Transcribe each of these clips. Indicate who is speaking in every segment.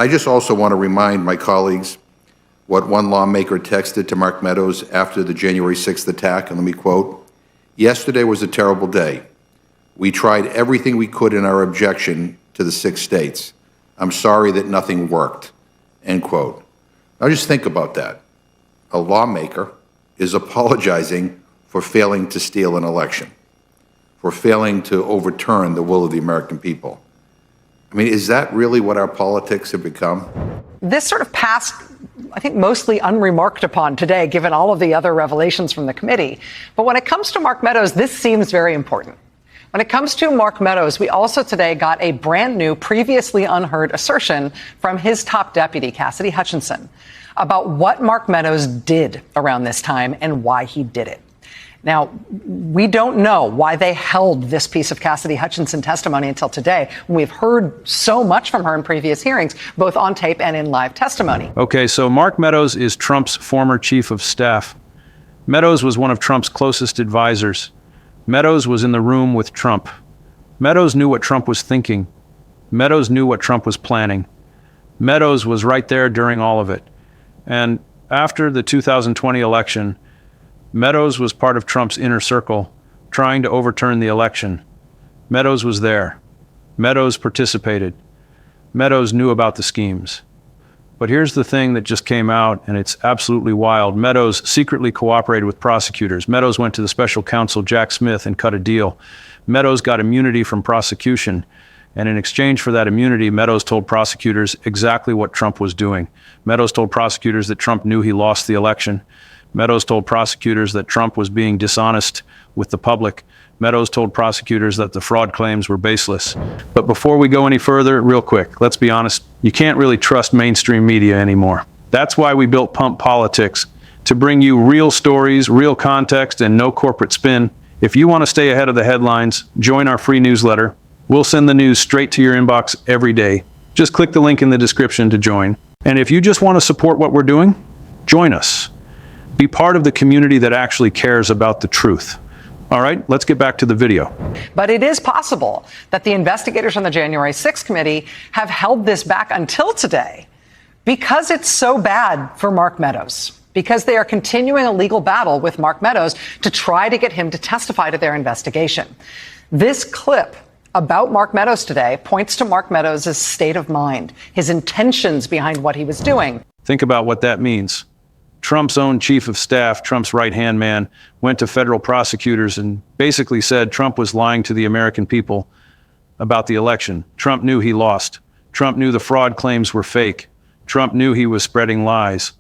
Speaker 1: I just also want to remind my colleagues what one lawmaker texted to Mark Meadows after the January 6th attack, and let me quote, "Yesterday was a terrible day. We tried everything we could in our objection to the 6 states. I'm sorry that nothing worked," end quote. Now just think about that. A lawmaker is apologizing for failing to steal an election, for failing to overturn the will of the American people. I mean, is that really what our politics have become?
Speaker 2: This sort of passed, I think, mostly unremarked upon today, given all of the other revelations from the committee. But when it comes to Mark Meadows, this seems very important. When it comes to Mark Meadows, we also today got a brand new, previously unheard assertion from his top deputy, Cassidy Hutchinson, about what Mark Meadows did around this time and why he did it. Now, we don't know why they held this piece of Cassidy Hutchinson testimony until today. We've heard so much from her in previous hearings, both on tape and in live testimony.
Speaker 3: Okay, so Mark Meadows is Trump's former chief of staff. Meadows was one of Trump's closest advisors. Meadows was in the room with Trump. Meadows knew what Trump was thinking. Meadows knew what Trump was planning. Meadows was right there during all of it. And after the 2020 election, Meadows was part of Trump's inner circle, trying to overturn the election. Meadows was there. Meadows participated. Meadows knew about the schemes. But here's the thing that just came out, and it's absolutely wild. Meadows secretly cooperated with prosecutors. Meadows went to the special counsel, Jack Smith, and cut a deal. Meadows got immunity from prosecution. And in exchange for that immunity, Meadows told prosecutors exactly what Trump was doing. Meadows told prosecutors that Trump knew he lost the election. Meadows told prosecutors that Trump was being dishonest with the public. Meadows told prosecutors that the fraud claims were baseless. But before we go any further, real quick, let's be honest, you can't really trust mainstream media anymore. That's why we built Pump Politics, to bring you real stories, real context, and no corporate spin. If you want to stay ahead of the headlines, join our free newsletter. We'll send the news straight to your inbox every day. Just click the link in the description to join. And if you just want to support what we're doing, join us. Be part of the community that actually cares about the truth. All right, let's get back to the video.
Speaker 2: But it is possible that the investigators on the January 6th committee have held this back until today because it's so bad for Mark Meadows, because they are continuing a legal battle with Mark Meadows to try to get him to testify to their investigation. This clip about Mark Meadows today points to Mark Meadows' state of mind, his intentions behind what he was doing.
Speaker 3: Think about what that means. Trump's own chief of staff, Trump's right-hand man, went to federal prosecutors and basically said Trump was lying to the American people about the election. Trump knew he lost. Trump knew the fraud claims were fake. Trump knew he was spreading lies.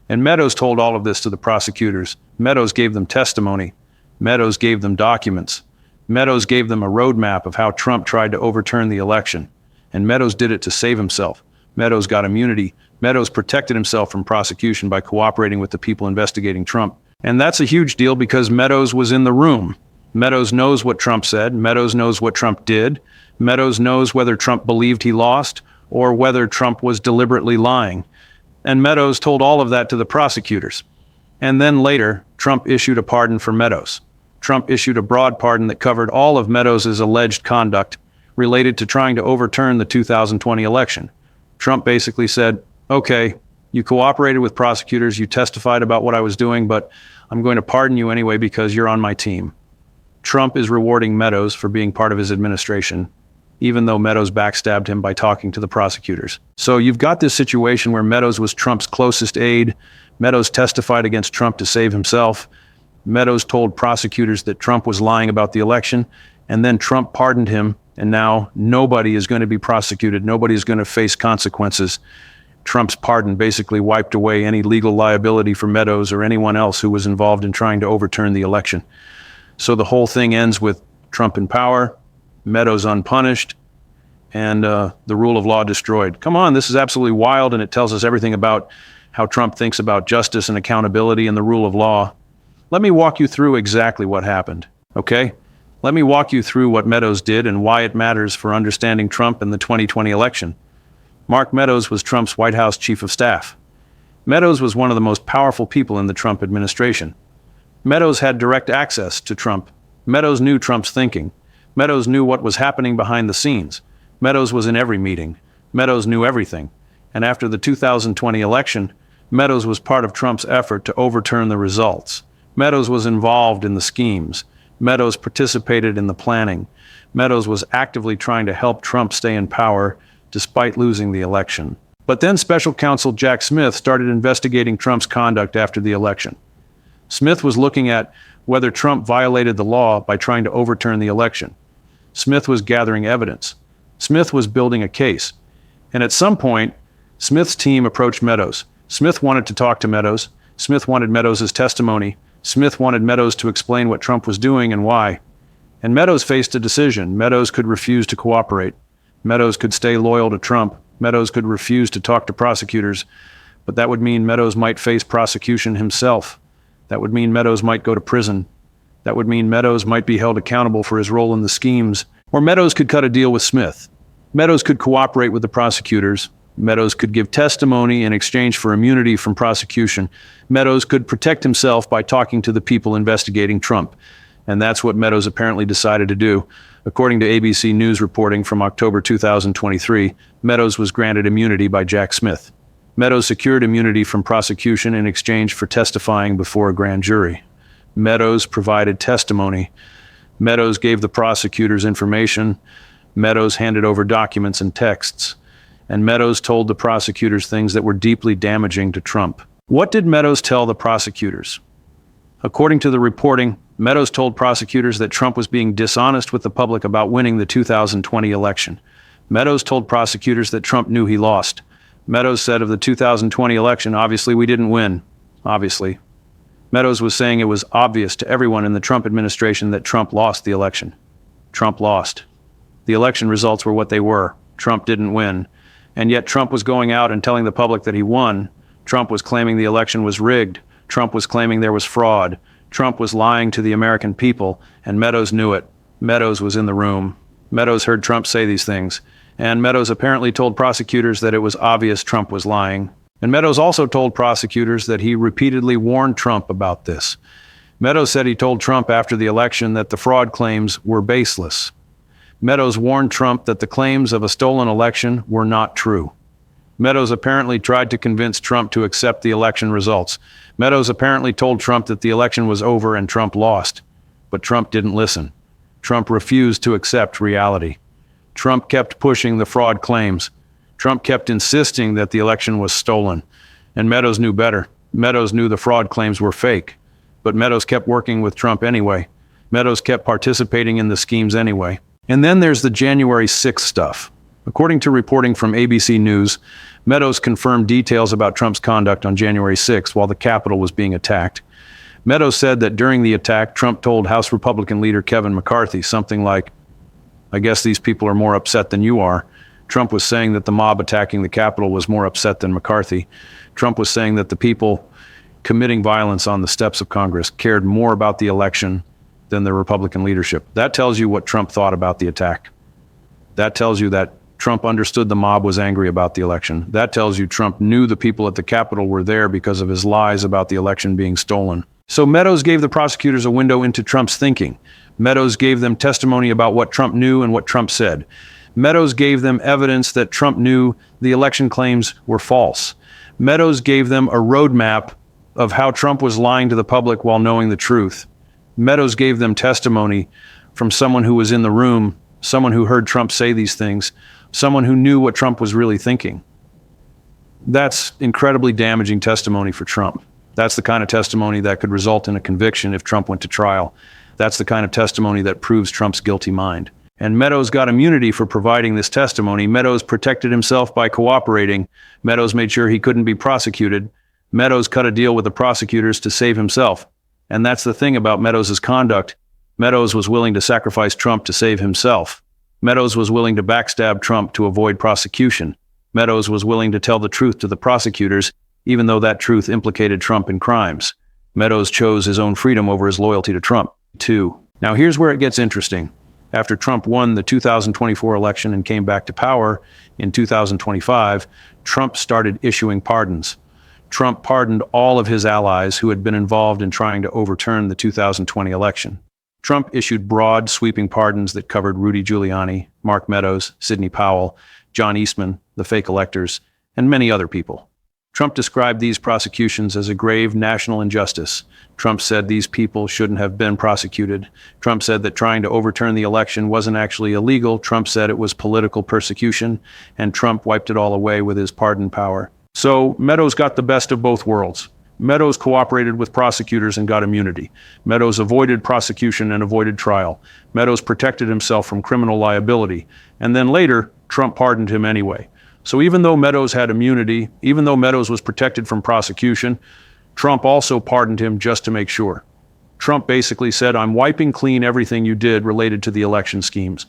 Speaker 3: And Meadows told all of this to the prosecutors. Meadows gave them testimony. Meadows gave them documents. Meadows gave them a roadmap of how Trump tried to overturn the election. And Meadows did it to save himself. Meadows got immunity. Meadows protected himself from prosecution by cooperating with the people investigating Trump. And that's a huge deal because Meadows was in the room. Meadows knows what Trump said. Meadows knows what Trump did. Meadows knows whether Trump believed he lost or whether Trump was deliberately lying. And Meadows told all of that to the prosecutors. And then later, Trump issued a pardon for Meadows. Trump issued a broad pardon that covered all of Meadows' alleged conduct related to trying to overturn the 2020 election. Trump basically said, okay, you cooperated with prosecutors, you testified about what I was doing, but I'm going to pardon you anyway because you're on my team. Trump is rewarding Meadows for being part of his administration, even though Meadows backstabbed him by talking to the prosecutors. So you've got this situation where Meadows was Trump's closest aide. Meadows testified against Trump to save himself. Meadows told prosecutors that Trump was lying about the election, and then Trump pardoned him, and now nobody is going to be prosecuted. Nobody is going to face consequences. Trump's pardon basically wiped away any legal liability for Meadows or anyone else who was involved in trying to overturn the election. So the whole thing ends with Trump in power, Meadows unpunished, and the rule of law destroyed. Come on, this is absolutely wild, and it tells us everything about how Trump thinks about justice and accountability and the rule of law. Let me walk you through exactly what happened, okay? Let me walk you through what Meadows did and why it matters for understanding Trump and the 2020 election. Mark Meadows was Trump's White House chief of staff. Meadows was one of the most powerful people in the Trump administration. Meadows had direct access to Trump. Meadows knew Trump's thinking. Meadows knew what was happening behind the scenes. Meadows was in every meeting. Meadows knew everything. And after the 2020 election, Meadows was part of Trump's effort to overturn the results. Meadows was involved in the schemes. Meadows participated in the planning. Meadows was actively trying to help Trump stay in power despite losing the election. But then special counsel Jack Smith started investigating Trump's conduct after the election. Smith was looking at whether Trump violated the law by trying to overturn the election. Smith was gathering evidence. Smith was building a case. And at some point, Smith's team approached Meadows. Smith wanted to talk to Meadows. Smith wanted Meadows' testimony. Smith wanted Meadows to explain what Trump was doing and why. And Meadows faced a decision. Meadows could refuse to cooperate. Meadows could stay loyal to Trump. Meadows could refuse to talk to prosecutors. But that would mean Meadows might face prosecution himself. That would mean Meadows might go to prison. That would mean Meadows might be held accountable for his role in the schemes. Or Meadows could cut a deal with Smith. Meadows could cooperate with the prosecutors. Meadows could give testimony in exchange for immunity from prosecution. Meadows could protect himself by talking to the people investigating Trump. And that's what Meadows apparently decided to do. According to ABC News reporting from October 2023, Meadows was granted immunity by Jack Smith. Meadows secured immunity from prosecution in exchange for testifying before a grand jury. Meadows provided testimony. Meadows gave the prosecutors information. Meadows handed over documents and texts. And Meadows told the prosecutors things that were deeply damaging to Trump. What did Meadows tell the prosecutors? According to the reporting, Meadows told prosecutors that Trump was being dishonest with the public about winning the 2020 election. Meadows told prosecutors that Trump knew he lost. Meadows said of the 2020 election, obviously we didn't win. Obviously. Meadows was saying it was obvious to everyone in the Trump administration that Trump lost the election. Trump lost. The election results were what they were. Trump didn't win. And yet Trump was going out and telling the public that he won. Trump was claiming the election was rigged. Trump was claiming there was fraud. Trump was lying to the American people, and Meadows knew it. Meadows was in the room. Meadows heard Trump say these things. And Meadows apparently told prosecutors that it was obvious Trump was lying. And Meadows also told prosecutors that he repeatedly warned Trump about this. Meadows said he told Trump after the election that the fraud claims were baseless. Meadows warned Trump that the claims of a stolen election were not true. Meadows apparently tried to convince Trump to accept the election results. Meadows apparently told Trump that the election was over and Trump lost. But Trump didn't listen. Trump refused to accept reality. Trump kept pushing the fraud claims. Trump kept insisting that the election was stolen. And Meadows knew better. Meadows knew the fraud claims were fake. But Meadows kept working with Trump anyway. Meadows kept participating in the schemes anyway. And then there's the January 6th stuff. According to reporting from ABC News, Meadows confirmed details about Trump's conduct on January 6th while the Capitol was being attacked. Meadows said that during the attack, Trump told House Republican leader Kevin McCarthy something like, "I guess these people are more upset than you are." Trump was saying that the mob attacking the Capitol was more upset than McCarthy. Trump was saying that the people committing violence on the steps of Congress cared more about the election than the Republican leadership. That tells you what Trump thought about the attack. That tells you that Trump understood the mob was angry about the election. That tells you Trump knew the people at the Capitol were there because of his lies about the election being stolen. So Meadows gave the prosecutors a window into Trump's thinking. Meadows gave them testimony about what Trump knew and what Trump said. Meadows gave them evidence that Trump knew the election claims were false. Meadows gave them a roadmap of how Trump was lying to the public while knowing the truth. Meadows gave them testimony from someone who was in the room, someone who heard Trump say these things, someone who knew what Trump was really thinking. That's incredibly damaging testimony for Trump. That's the kind of testimony that could result in a conviction if Trump went to trial. That's the kind of testimony that proves Trump's guilty mind. And Meadows got immunity for providing this testimony. Meadows protected himself by cooperating. Meadows made sure he couldn't be prosecuted. Meadows cut a deal with the prosecutors to save himself. And that's the thing about Meadows' conduct. Meadows was willing to sacrifice Trump to save himself. Meadows was willing to backstab Trump to avoid prosecution. Meadows was willing to tell the truth to the prosecutors, even though that truth implicated Trump in crimes. Meadows chose his own freedom over his loyalty to Trump, too. Now here's where it gets interesting. After Trump won the 2024 election and came back to power in 2025, Trump started issuing pardons. Trump pardoned all of his allies who had been involved in trying to overturn the 2020 election. Trump issued broad, sweeping pardons that covered Rudy Giuliani, Mark Meadows, Sidney Powell, John Eastman, the fake electors, and many other people. Trump described these prosecutions as a grave national injustice. Trump said these people shouldn't have been prosecuted. Trump said that trying to overturn the election wasn't actually illegal. Trump said it was political persecution, and Trump wiped it all away with his pardon power. So Meadows got the best of both worlds. Meadows cooperated with prosecutors and got immunity. Meadows avoided prosecution and avoided trial. Meadows protected himself from criminal liability. And then later, Trump pardoned him anyway. So even though Meadows had immunity, even though Meadows was protected from prosecution, Trump also pardoned him just to make sure. Trump basically said, I'm wiping clean everything you did related to the election schemes.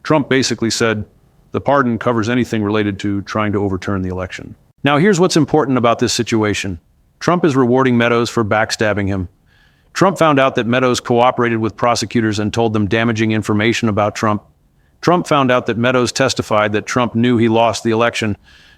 Speaker 3: Trump basically said, the pardon covers anything related to trying to overturn the election. Now here's what's important about this situation. Trump is rewarding Meadows for backstabbing him. Trump found out that Meadows cooperated with prosecutors and told them damaging information about Trump. Trump found out that Meadows testified that Trump knew he lost the election.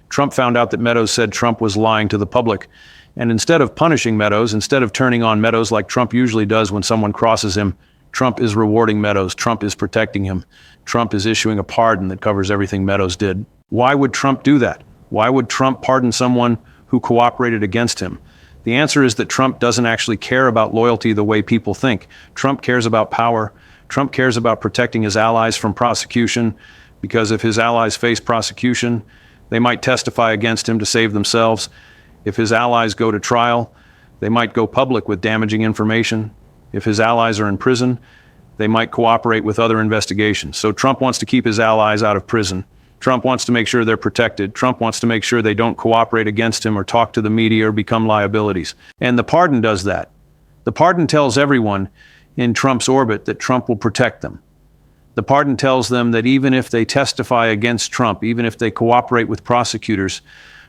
Speaker 3: Trump found out that Meadows said Trump was lying to the public. And instead of punishing Meadows, instead of turning on Meadows like Trump usually does when someone crosses him, Trump is rewarding Meadows. Trump is protecting him. Trump is issuing a pardon that covers everything Meadows did. Why would Trump do that? Why would Trump pardon someone who cooperated against him? The answer is that Trump doesn't actually care about loyalty the way people think. Trump cares about power. Trump cares about protecting his allies from prosecution, because if his allies face prosecution, they might testify against him to save themselves. If his allies go to trial, they might go public with damaging information. If his allies are in prison, they might cooperate with other investigations. So Trump wants to keep his allies out of prison. Trump wants to make sure they're protected. Trump wants to make sure they don't cooperate against him or talk to the media or become liabilities. And the pardon does that. The pardon tells everyone in Trump's orbit that Trump will protect them. The pardon tells them that even if they testify against Trump, even if they cooperate with prosecutors,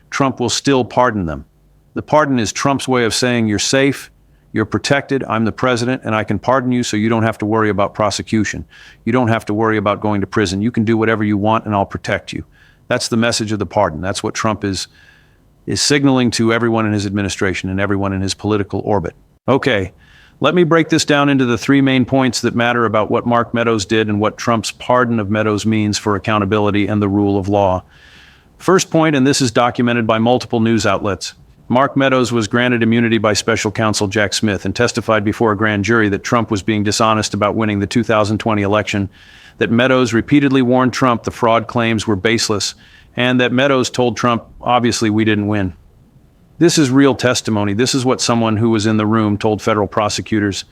Speaker 3: Trump will still pardon them. The pardon is Trump's way of saying you're safe, you're protected, I'm the president, and I can pardon you so you don't have to worry about prosecution. You don't have to worry about going to prison. You can do whatever you want and I'll protect you. That's the message of the pardon. That's what Trump is signaling to everyone in his administration and everyone in his political orbit. Okay. Let me break this down into the three main points that matter about what Mark Meadows did and what Trump's pardon of Meadows means for accountability and the rule of law. First point, and this is documented by multiple news outlets. Mark Meadows was granted immunity by special counsel Jack Smith and testified before a grand jury that Trump was being dishonest about winning the 2020 election, that Meadows repeatedly warned Trump the fraud claims were baseless, and that Meadows told Trump, obviously we didn't win. This is real testimony. This is what someone who was in the room told federal prosecutors.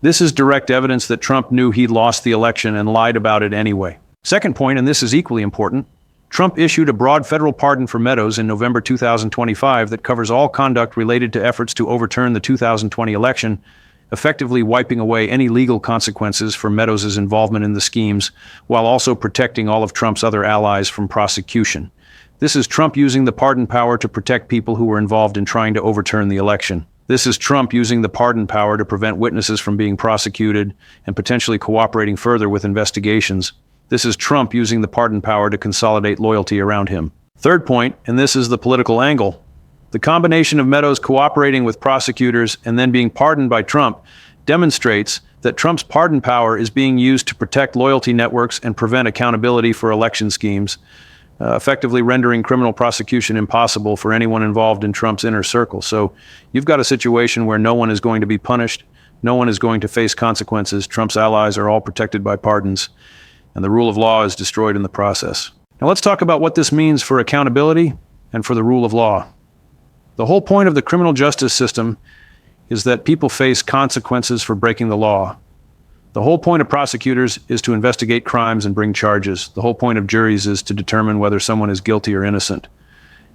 Speaker 3: This is direct evidence that Trump knew he'd lost the election and lied about it anyway. Second point, and this is equally important, Trump issued a broad federal pardon for Meadows in November 2025 that covers all conduct related to efforts to overturn the 2020 election, effectively wiping away any legal consequences for Meadows' involvement in the schemes, while also protecting all of Trump's other allies from prosecution. This is Trump using the pardon power to protect people who were involved in trying to overturn the election. This is Trump using the pardon power to prevent witnesses from being prosecuted and potentially cooperating further with investigations. This is Trump using the pardon power to consolidate loyalty around him. Third point, and this is the political angle. The combination of Meadows cooperating with prosecutors and then being pardoned by Trump demonstrates that Trump's pardon power is being used to protect loyalty networks and prevent accountability for election schemes, effectively rendering criminal prosecution impossible for anyone involved in Trump's inner circle. So you've got a situation where no one is going to be punished, no one is going to face consequences. Trump's allies are all protected by pardons, and the rule of law is destroyed in the process. Now let's talk about what this means for accountability and for the rule of law. The whole point of the criminal justice system is that people face consequences for breaking the law. The whole point of prosecutors is to investigate crimes and bring charges. The whole point of juries is to determine whether someone is guilty or innocent.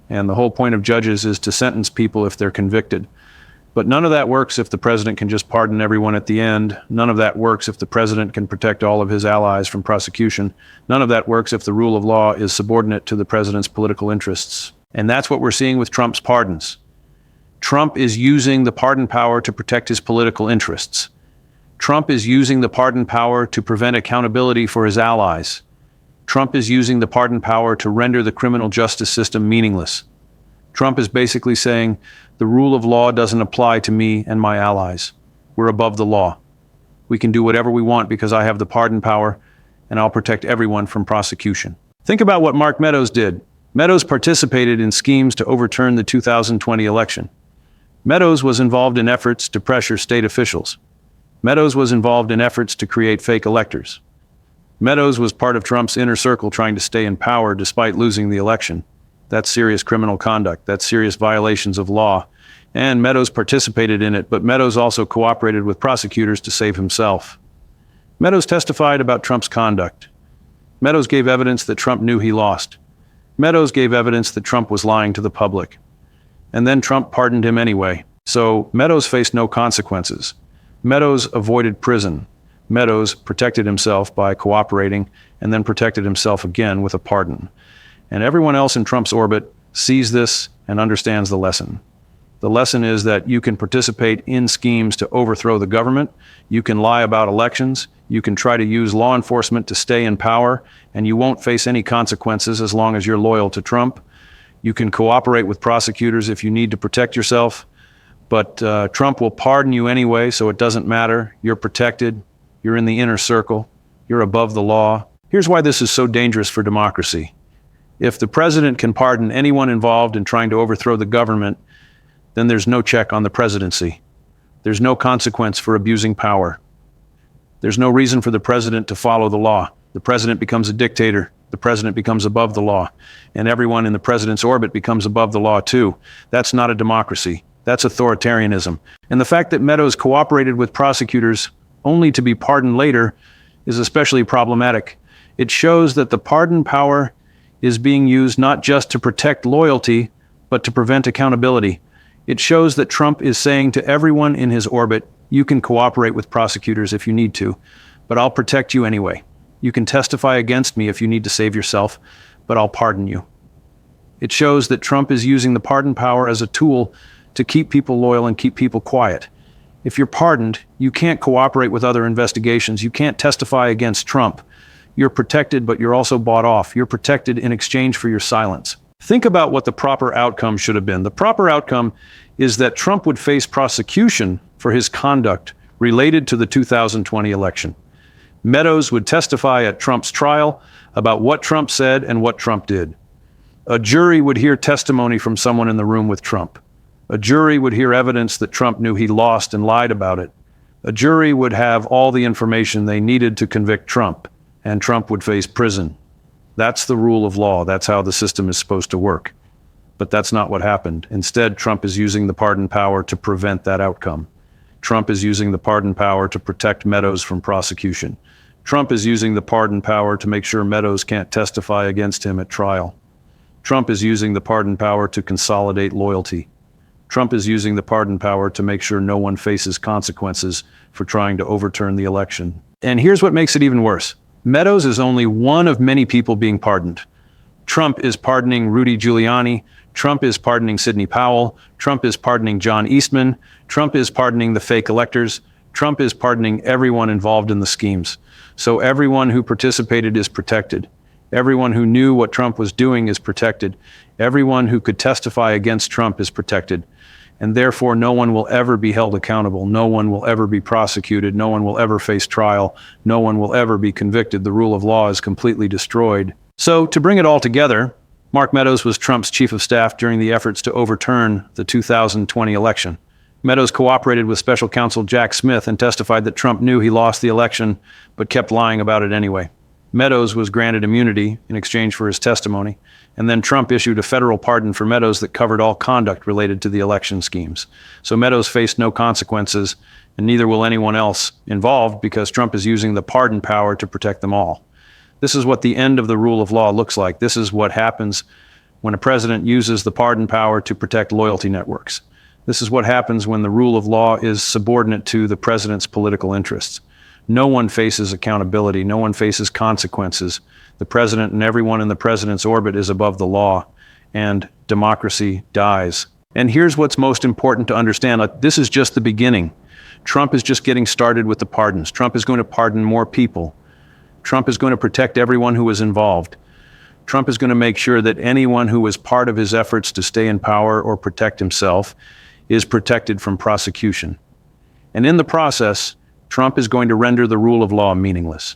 Speaker 3: And the whole point of judges is to sentence people if they're convicted. But none of that works if the president can just pardon everyone at the end. None of that works if the president can protect all of his allies from prosecution. None of that works if the rule of law is subordinate to the president's political interests. And that's what we're seeing with Trump's pardons. Trump is using the pardon power to protect his political interests. Trump is using the pardon power to prevent accountability for his allies. Trump is using the pardon power to render the criminal justice system meaningless. Trump is basically saying, the rule of law doesn't apply to me and my allies. We're above the law. We can do whatever we want because I have the pardon power, and I'll protect everyone from prosecution. Think about what Mark Meadows did. Meadows participated in schemes to overturn the 2020 election. Meadows was involved in efforts to pressure state officials. Meadows was involved in efforts to create fake electors. Meadows was part of Trump's inner circle trying to stay in power despite losing the election. That's serious criminal conduct. That's serious violations of law. And Meadows participated in it, but Meadows also cooperated with prosecutors to save himself. Meadows testified about Trump's conduct. Meadows gave evidence that Trump knew he lost. Meadows gave evidence that Trump was lying to the public. And then Trump pardoned him anyway. So Meadows faced no consequences. Meadows avoided prison. Meadows protected himself by cooperating and then protected himself again with a pardon. And everyone else in Trump's orbit sees this and understands the lesson. The lesson is that you can participate in schemes to overthrow the government, you can lie about elections, you can try to use law enforcement to stay in power, and you won't face any consequences as long as you're loyal to Trump. You can cooperate with prosecutors if you need to protect yourself, but Trump will pardon you anyway, so it doesn't matter. You're protected, you're in the inner circle, you're above the law. Here's why this is so dangerous for democracy. If the president can pardon anyone involved in trying to overthrow the government, then there's no check on the presidency. There's no consequence for abusing power. There's no reason for the president to follow the law. The president becomes a dictator. The president becomes above the law. And everyone in the president's orbit becomes above the law too. That's not a democracy. That's authoritarianism. And the fact that Meadows cooperated with prosecutors only to be pardoned later is especially problematic. It shows that the pardon power is being used not just to protect loyalty, but to prevent accountability. It shows that Trump is saying to everyone in his orbit, you can cooperate with prosecutors if you need to, but I'll protect you anyway. You can testify against me if you need to save yourself, but I'll pardon you. It shows that Trump is using the pardon power as a tool to keep people loyal and keep people quiet. If you're pardoned, you can't cooperate with other investigations. You can't testify against Trump. You're protected, but you're also bought off. You're protected in exchange for your silence. Think about what the proper outcome should have been. The proper outcome is that Trump would face prosecution for his conduct related to the 2020 election. Meadows would testify at Trump's trial about what Trump said and what Trump did. A jury would hear testimony from someone in the room with Trump. A jury would hear evidence that Trump knew he lost and lied about it. A jury would have all the information they needed to convict Trump, and Trump would face prison. That's the rule of law. That's how the system is supposed to work. But that's not what happened. Instead, Trump is using the pardon power to prevent that outcome. Trump is using the pardon power to protect Meadows from prosecution. Trump is using the pardon power to make sure Meadows can't testify against him at trial. Trump is using the pardon power to consolidate loyalty. Trump is using the pardon power to make sure no one faces consequences for trying to overturn the election. And here's what makes it even worse. Meadows is only one of many people being pardoned. Trump is pardoning Rudy Giuliani. Trump is pardoning Sidney Powell. Trump is pardoning John Eastman. Trump is pardoning the fake electors. Trump is pardoning everyone involved in the schemes. So everyone who participated is protected. Everyone who knew what Trump was doing is protected. Everyone who could testify against Trump is protected. And therefore, no one will ever be held accountable. No one will ever be prosecuted. No one will ever face trial. No one will ever be convicted. The rule of law is completely destroyed. So to bring it all together, Mark Meadows was Trump's chief of staff during the efforts to overturn the 2020 election. Meadows cooperated with special counsel Jack Smith and testified that Trump knew he lost the election, but kept lying about it anyway. Meadows was granted immunity in exchange for his testimony, and then Trump issued a federal pardon for Meadows that covered all conduct related to the election schemes. So Meadows faced no consequences, and neither will anyone else involved because Trump is using the pardon power to protect them all. This is what the end of the rule of law looks like. This is what happens when a president uses the pardon power to protect loyalty networks. This is what happens when the rule of law is subordinate to the president's political interests. No one faces accountability. No one faces consequences. The president and everyone in the president's orbit is above the law, and democracy dies. And here's what's most important to understand. This is just the beginning. Trump is just getting started with the pardons. Trump is going to pardon more people. Trump is going to protect everyone who was involved. Trump is going to make sure that anyone who was part of his efforts to stay in power or protect himself is protected from prosecution. And in the process, Trump is going to render the rule of law meaningless.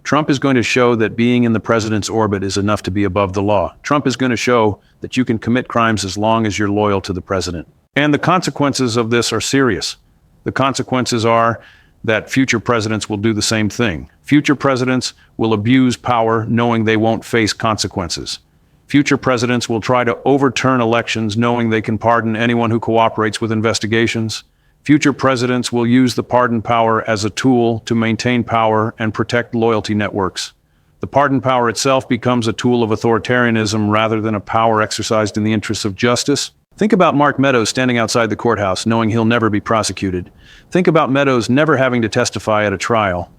Speaker 3: Trump is going to show that being in the president's orbit is enough to be above the law. Trump is going to show that you can commit crimes as long as you're loyal to the president. And the consequences of this are serious. The consequences are that future presidents will do the same thing. Future presidents will abuse power knowing they won't face consequences. Future presidents will try to overturn elections knowing they can pardon anyone who cooperates with investigations. Future presidents will use the pardon power as a tool to maintain power and protect loyalty networks. The pardon power itself becomes a tool of authoritarianism rather than a power exercised in the interests of justice. Think about Mark Meadows standing outside the courthouse knowing he'll never be prosecuted. Think about Meadows never having to testify at a trial.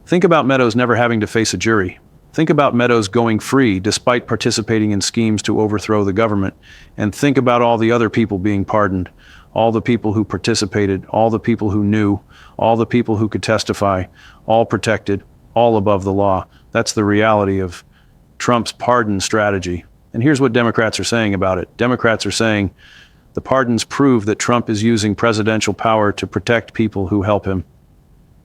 Speaker 3: Think about Meadows never having to face a jury. Think about Meadows going free despite participating in schemes to overthrow the government. And think about all the other people being pardoned, all the people who participated, all the people who knew, all the people who could testify, all protected, all above the law. That's the reality of Trump's pardon strategy. And here's what Democrats are saying about it. Democrats are saying the pardons prove that Trump is using presidential power to protect people who help him.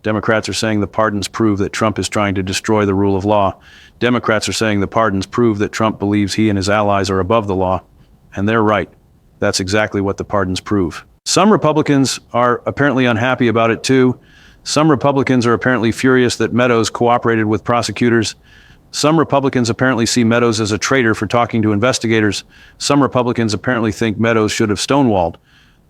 Speaker 3: Democrats are saying the pardons prove that Trump is trying to destroy the rule of law. Democrats are saying the pardons prove that Trump believes he and his allies are above the law. And they're right. That's exactly what the pardons prove. Some Republicans are apparently unhappy about it too. Some Republicans are apparently furious that Meadows cooperated with prosecutors. Some Republicans apparently see Meadows as a traitor for talking to investigators. Some Republicans apparently think Meadows should have stonewalled.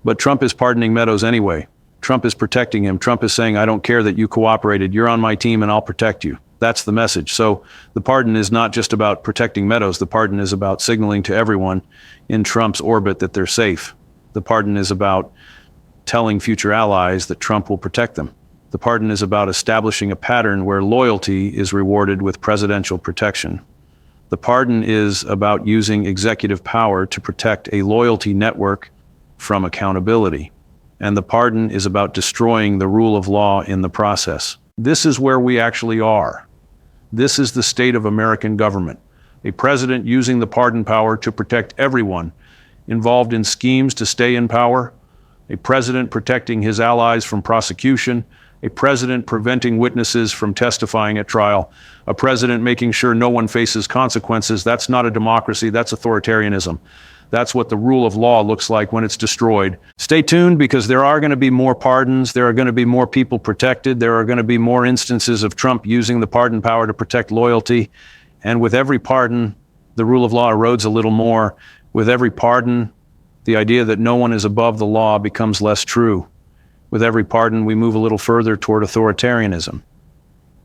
Speaker 3: But Trump is pardoning Meadows anyway. Trump is protecting him. Trump is saying, I don't care that you cooperated. You're on my team and I'll protect you. That's the message. So the pardon is not just about protecting Meadows. The pardon is about signaling to everyone in Trump's orbit that they're safe. The pardon is about telling future allies that Trump will protect them. The pardon is about establishing a pattern where loyalty is rewarded with presidential protection. The pardon is about using executive power to protect a loyalty network from accountability. And the pardon is about destroying the rule of law in the process. This is where we actually are. This is the state of American government. A president using the pardon power to protect everyone involved in schemes to stay in power, a president protecting his allies from prosecution, a president preventing witnesses from testifying at trial, a president making sure no one faces consequences. That's not a democracy, that's authoritarianism. That's what the rule of law looks like when it's destroyed. Stay tuned because there are going to be more pardons. There are going to be more people protected. There are going to be more instances of Trump using the pardon power to protect loyalty. And with every pardon, the rule of law erodes a little more. With every pardon, the idea that no one is above the law becomes less true. With every pardon, we move a little further toward authoritarianism.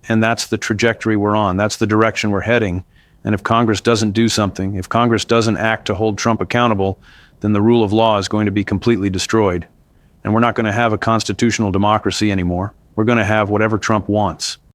Speaker 3: And that's the trajectory we're on. That's the direction we're heading. And if Congress doesn't do something, if Congress doesn't act to hold Trump accountable, then the rule of law is going to be completely destroyed. And we're not going to have a constitutional democracy anymore. We're going to have whatever Trump wants.